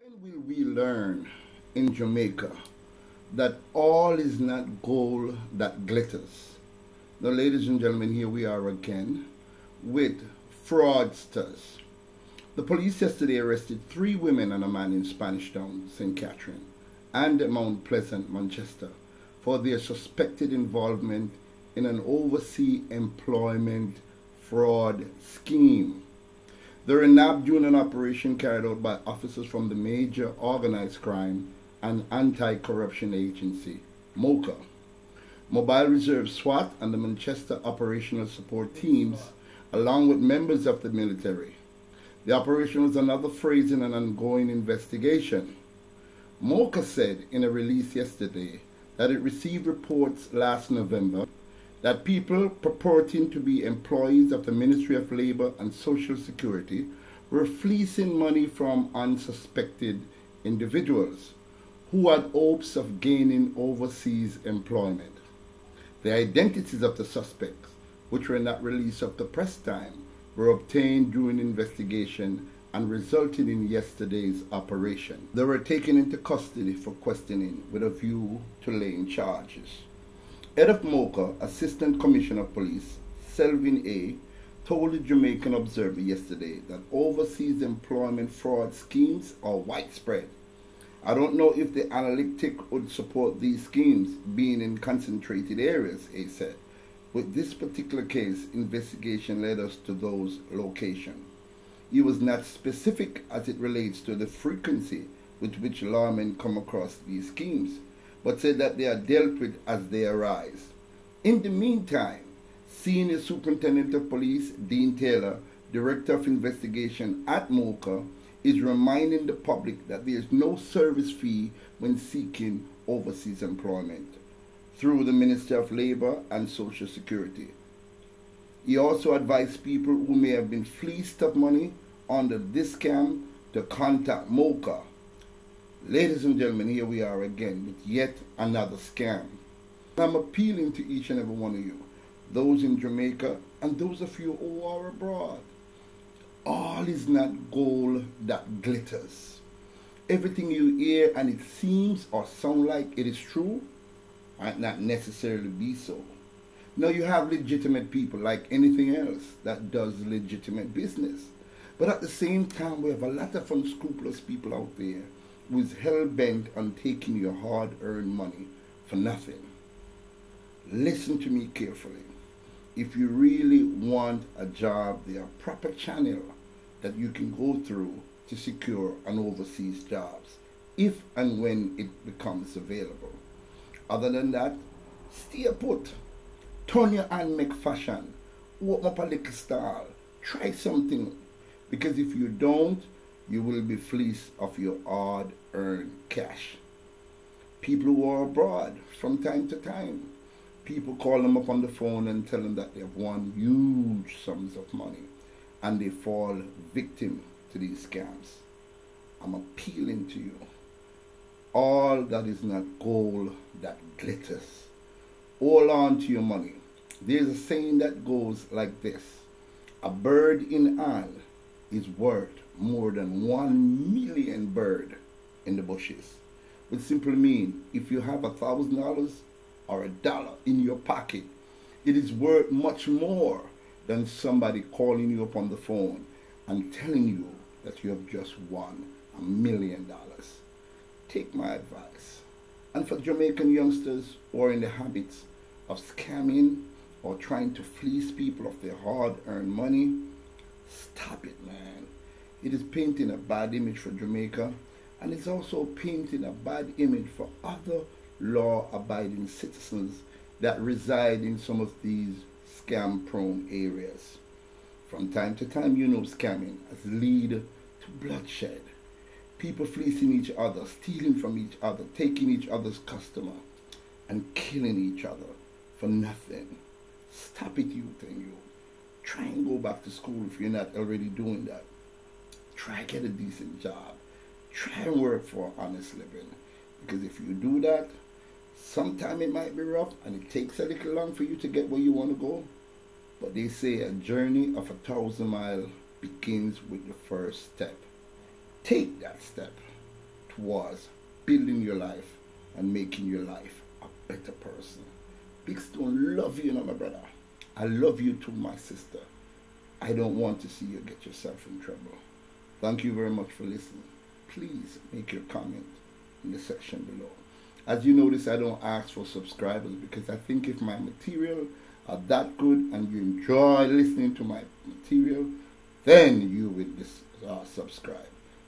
When will we learn in Jamaica that all is not gold that glitters? Now, ladies and gentlemen, here we are again with fraudsters. The police yesterday arrested 3 women and a man in Spanish Town, St. Catherine, and Mount Pleasant, Manchester, for their suspected involvement in an overseas employment fraud scheme. The Nabbed unit operation carried out by officers from the Major Organized Crime and Anti-Corruption Agency, MOCA, Mobile Reserve SWAT, and the Manchester Operational Support Teams, along with members of the military. The operation was another phase in an ongoing investigation. MOCA said in a release yesterday that it received reports last November that people purporting to be employees of the Ministry of Labour and Social Security were fleecing money from unsuspected individuals who had hopes of gaining overseas employment. The identities of the suspects, which were not released up to press time, were obtained during investigation and resulted in yesterday's operation. They were taken into custody for questioning with a view to laying charges. Head of MOCA, Assistant Commissioner of Police, Selvin A., told the Jamaican Observer yesterday that overseas employment fraud schemes are widespread. I don't know if the analytic would support these schemes being in concentrated areas, A said. With this particular case, investigation led us to those locations. He was not specific as it relates to the frequency with which lawmen come across these schemes, but said that they are dealt with as they arise. In the meantime, Senior Superintendent of Police Dean Taylor, Director of Investigation at MOCA, is reminding the public that there is no service fee when seeking overseas employment through the Ministry of Labour and Social Security. He also advised people who may have been fleeced of money under this scam to contact MOCA. Ladies and gentlemen, here we are again with yet another scam. I'm appealing to each and every one of you, those in Jamaica and those of you who are abroad. All is not gold that glitters. Everything you hear and it seems or sound like it is true might not necessarily be so. Now, you have legitimate people like anything else that does legitimate business. But at the same time, we have a lot of unscrupulous people out there who is hell-bent on taking your hard-earned money for nothing. Listen to me carefully. If you really want a job, there are proper channels that you can go through to secure an overseas job, if and when it becomes available. Other than that, stay put. Turn your hand, make fashion. Open up a little style. Try something. Because if you don't, you will be fleeced of your hard-earned cash. People who are abroad, from time to time, people call them up on the phone and tell them that they've won huge sums of money, and they fall victim to these scams. I'm appealing to you. All that is not gold that glitters. Hold on to your money. There's a saying that goes like this: a bird in hand is worth more than 1 million birds in the bushes. Which simply means if you have $1,000 or $1 in your pocket, it is worth much more than somebody calling you up on the phone and telling you that you have just won $1 million. Take my advice. And for Jamaican youngsters who are in the habits of scamming or trying to fleece people of their hard-earned money, stop it, man. It is painting a bad image for Jamaica, and it's also painting a bad image for other law-abiding citizens that reside in some of these scam-prone areas. From time to time, you know, scamming has led to bloodshed. People fleecing each other, stealing from each other, taking each other's customer, and killing each other for nothing. Stop it, youth and you. Try and go back to school if you're not already doing that. Try get a decent job. Try and work for an honest living. Because if you do that, sometime it might be rough and it takes a little long for you to get where you want to go. But they say a journey of 1,000 miles begins with the first step. Take that step. towards building your life and making your life a better person. Big Stone love you, my brother. I love you too, my sister. I don't want to see you get yourself in trouble. Thank you very much for listening. Please make your comment in the section below. As you notice, I don't ask for subscribers because I think if my material are that good and you enjoy listening to my material, then you will subscribe.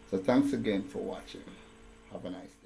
So thanks again for watching. Have a nice day.